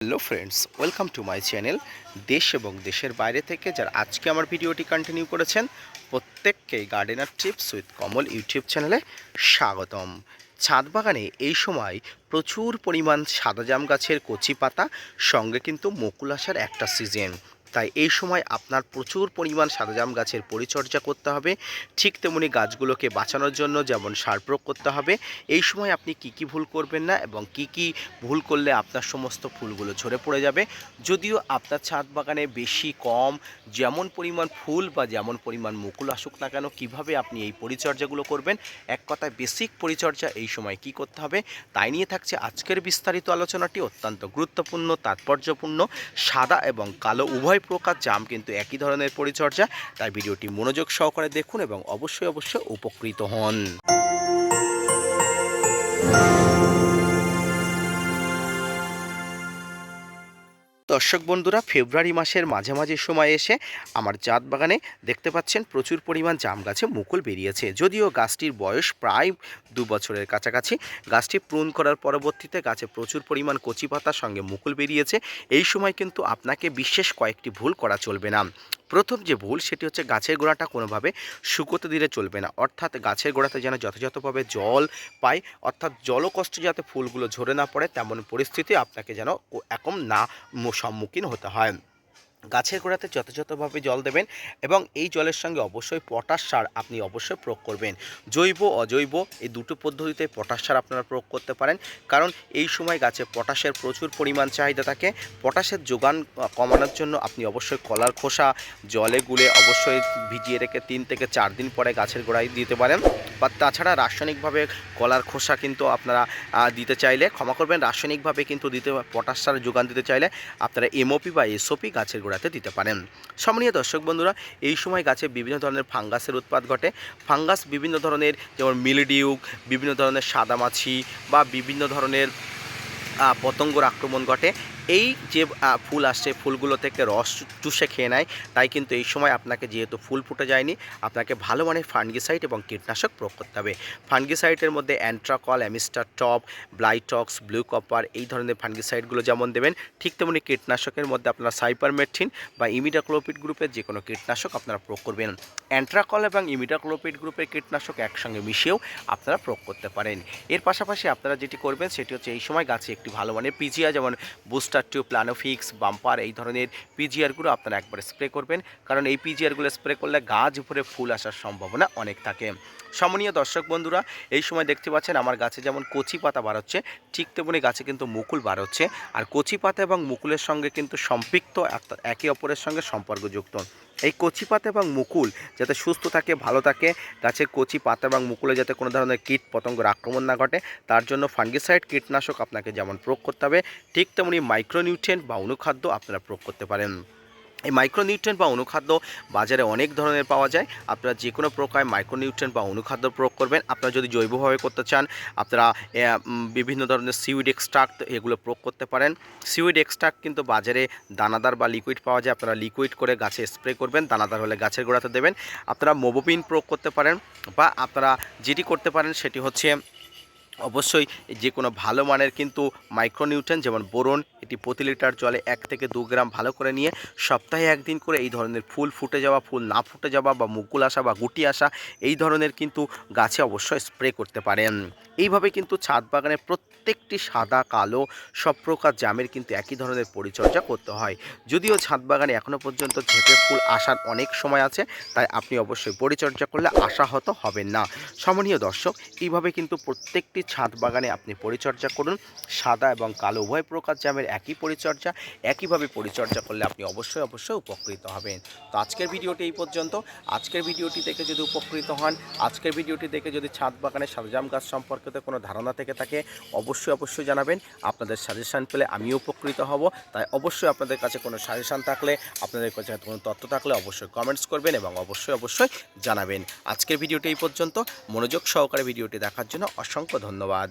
Hello friends, welcome to my channel. দেশ এবং দেশের বাইরে থেকে যারা আজকে আমার ভিডিওটি কন্টিনিউ করেছেন প্রত্যেককেই gardener tips with Kamal YouTube চ্যানেলে স্বাগতম। ছাদ বাগানে এই সময় প্রচুর পরিমাণ সাদা জাম গাছের কচি পাতা, সঙ্গে কিন্তু মুকুল আসার একটা সিজন। তাই এই সময় আপনার প্রচুর পরিমাণ সাদা জাম গাছের পরিচর্যা করতে হবে। ঠিক তেমনি গাছগুলোকে বাঁচানোর জন্য যেমন সার প্রয়োগ করতে হবে। এই সময় আপনি কি ভুল করবেন না এবং কি ভুল করলে আপনার সমস্ত ফুলগুলো ঝরে পড়ে যাবে। যদিও আপনার ছাদ বাগানে বেশি কম যেমন পরিমাণ ফুল বা যেমন পরিমাণ মুকুল আসুক না কেন, কিভাবে আপনি এই পরিচর্যাগুলো করবেন, এক কথায় বেসিক পরিচর্যা এই সময় কি করতে হবে তাই নিয়ে থাকছে আজকের বিস্তারিত আলোচনাটি। অত্যন্ত গুরুত্বপূর্ণ, তাৎপর্যপূর্ণ। সাদা এবং কালো উভয় প্রকার জাম কিন্তু একই ধরনের পরিচর্যা, তাই ভিডিওটি মনোযোগ সহকারে দেখুন এবং অবশ্যই উপকৃত হন। দর্শক বন্ধুরা, ফেব্রুয়ারি মাসের মাঝামাঝি সময় এসে আমার ছাদ বাগানে দেখতে পাচ্ছেন প্রচুর পরিমাণ জাম গাছে মুকুল বেরিয়েছে। যদিও গাছটির বয়স প্রায় 2 বছরের কাছাকাছি। গাছটি প্রুন করার পরবর্তীতে গাছে প্রচুর পরিমাণ কচি পাতার সঙ্গে মুকুল বেরিয়েছে। এই সময় কিন্তু আপনাকে বিশেষ কয়েকটি ভুল করা চলবে না। প্রথম যে ভুল সেটি হচ্ছে গাছের গোড়াটা কোনোভাবে শুকোতে দিলে চলবে না, অর্থাৎ গাছের গোড়াতে যেন যথাযথভাবে জল পায়, অর্থাৎ জলকষ্টে যাতে ফুলগুলো ঝরে না পড়ে তেমন পরিস্থিতি আপনাকে যেন এখন না সম্মুখীন হতে হয়। গাছের গোড়াতে যথাযথভাবে জল দেবেন এবং এই জলের সঙ্গে অবশ্যই পটাশ সার আপনি অবশ্যই প্রয়োগ করবেন। জৈব অজৈব এই দুটো পদ্ধতিতে পটাশ সার আপনারা প্রয়োগ করতে পারেন, কারণ এই সময় গাছে পটাশের প্রচুর পরিমাণ চাহিদা থাকে। পটাশের যোগান কমানোর জন্য আপনি অবশ্যই কলার খোসা জলে গুলে অবশ্যই ভিজিয়ে রেখে 3 থেকে 4 দিন পরে গাছের গোড়ায় দিতে পারেন। বা তাছাড়া রাসায়নিকভাবে কলার খোসা কিন্তু আপনারা দিতে চাইলে, ক্ষমা করবেন, রাসায়নিকভাবে কিন্তু পটাশ সার যোগান দিতে চাইলে আপনারা এমওপি বা এসওপি গাছের গোড়াতে দিতে পারেন। সম্মানীয় দর্শক বন্ধুরা, এই সময় গাছে বিভিন্ন ধরনের ফাঙ্গাসের উৎপাত ঘটে। ফাঙ্গাস বিভিন্ন ধরনের, যেমন মিলডিউ, বিভিন্ন ধরনের সাদামাছি বা বিভিন্ন ধরনের পতঙ্গর আক্রমণ ঘটে। এই যে ফুল আসছে, ফুলগুলো থেকে রস চুষে খেয়ে নেয়। তাই কিন্তু এই সময় আপনাকে, যেহেতু ফুল ফুটে যায়নি, আপনাকে ভালো মানের ফাঙ্গিসাইড এবং কীটনাশক প্রয়োগ করতে হবে। ফাঙ্গিসাইডের মধ্যে Antracol, Amistar top, Blitox, blue copper এই ধরনের ফাঙ্গিসাইডগুলো যেমন দেবেন, ঠিক তেমনি কীটনাশকের মধ্যে আপনারা সাইপারমেথ্রিন বা ইমিডাক্লোপিড গ্রুপের যে কোনো কীটনাশক আপনারা প্রয়োগ করবেন। অ্যান্ট্রাকল এবং ইমিডাক্লোপিড গ্রুপের কীটনাশক একসঙ্গে মিশিয়েও আপনারা প্রয়োগ করতে পারেন। এর পাশাপাশি আপনারা যেটি করবেন সেটি হচ্ছে এই সময় গাছে একটি ভালো মানের পিজিআর, যেমন বুস্টার টিউব, প্লানোফিক্স, বাম্পার এই ধরনের পিজিআরগুলো আপনারা একবারে স্প্রে করবেন, কারণ এই পিজিআরগুলো স্প্রে করলে গাছ উপরে ফুল আসার সম্ভাবনা অনেক থাকে। সম্মানীয় দর্শক বন্ধুরা, এই সময় দেখতে পাচ্ছেন আমার গাছে যেমন কচি পাতা বার হচ্ছে, ঠিক তেমনি গাছে কিন্তু মুকুল বার হচ্ছে। আর কচি পাতা এবং মুকুলের সঙ্গে কিন্তু সম্পৃক্ত, একে অপরের সঙ্গে সম্পর্কযুক্ত। এই কচি পাতা এবং মুকুল যাতে সুস্থ থাকে, ভালো থাকে, গাছের কচি পাতা এবং মুকুলে যাতে কোনো ধরনের কীট পতঙ্গের আক্রমণ না ঘটে, তার জন্য ফাঙ্গিসাইড কীটনাশক আপনাকে যেমন প্রয়োগ করতে হবে, ঠিক তেমনি মাইক্রোনিউট্রিয়েন্ট বা অনুখাদ্য আপনারা প্রয়োগ করতে পারেন। এই মাইক্রোনিউট্রিয়েন্ট বা অনুখাদ্য বাজারে অনেক ধরনের পাওয়া যায়। আপনারা যে কোনো প্রকার মাইক্রোনিউট্রিয়েন্ট বা অনুখাদ্য প্রয়োগ করবেন। আপনারা যদি জৈবভাবে করতে চান, আপনারা বিভিন্ন ধরনের সিউইড এক্সট্রাক্ট এগুলো প্রয়োগ করতে পারেন। সিউইড এক্সট্রাক্ট কিন্তু বাজারে দানাদার বা লিকুইড পাওয়া যায়, আপনারা লিকুইড করে গাছে স্প্রে করবেন, দানাদার হলে গাছের গোড়াতে দেবেন। আপনারা মোবোপিন প্রয়োগ করতে পারেন, বা আপনারা যেটি করতে পারেন সেটি হচ্ছে অবশ্যই যে কোনো ভালো মানের কিন্তু মাইক্রোনিউট্রিয়েন্ট, যেমন বোরন, এটি প্রতি লিটার জলে 1 থেকে 2 গ্রাম ভালো করে নিয়ে সপ্তাহে 1 দিন করে এই ধরনের ফুল ফুটে যাওয়া, ফুল না ফুটে যাওয়া বা মুকুল আসা বা গুটি আসা এই ধরনের কিন্তু গাছে অবশ্যই স্প্রে করতে পারেন। এইভাবে কিন্তু ছাদ বাগানে প্রত্যেকটি সাদা কালো সব প্রকার জামের কিন্তু একই ধরনের পরিচর্যা করতে হয়। যদিও ছাদ বাগানে এখনও পর্যন্ত ঝেঁপে ফুল আসার অনেক সময় আছে, তাই আপনি অবশ্যই পরিচর্যা করলে আশাহত হবেন না। সম্মানীয় দর্শক, এইভাবে কিন্তু প্রত্যেকটি ছাদ বাগানে আপনি পরিচর্যা করুন। সাদা এবং কালো উভয় প্রকার জামের একই পরিচর্যা, একইভাবে পরিচর্যা করলে আপনি অবশ্যই উপকৃত হবেন। তো আজকের ভিডিওটি এই পর্যন্ত। আজকের ভিডিওটি দেখে যদি উপকৃত হন, আজকের ভিডিওটি দেখে যদি ছাদ বাগানে সাদা জাম গাছ সম্পর্কিত কোনো ধারণা থেকে থাকে, অবশ্যই জানাবেন। আপনাদের সাজেশান পেলে আমিও উপকৃত হব। তাই অবশ্যই আপনাদের কাছে কোনো সাজেশান থাকলে, আপনাদের কাছে কোনো তথ্য থাকলে অবশ্যই কমেন্টস করবেন এবং অবশ্যই জানাবেন। আজকের ভিডিওটি এই পর্যন্ত। মনোযোগ সহকারে ভিডিওটি দেখার জন্য অসংখ্য ধন্যবাদ।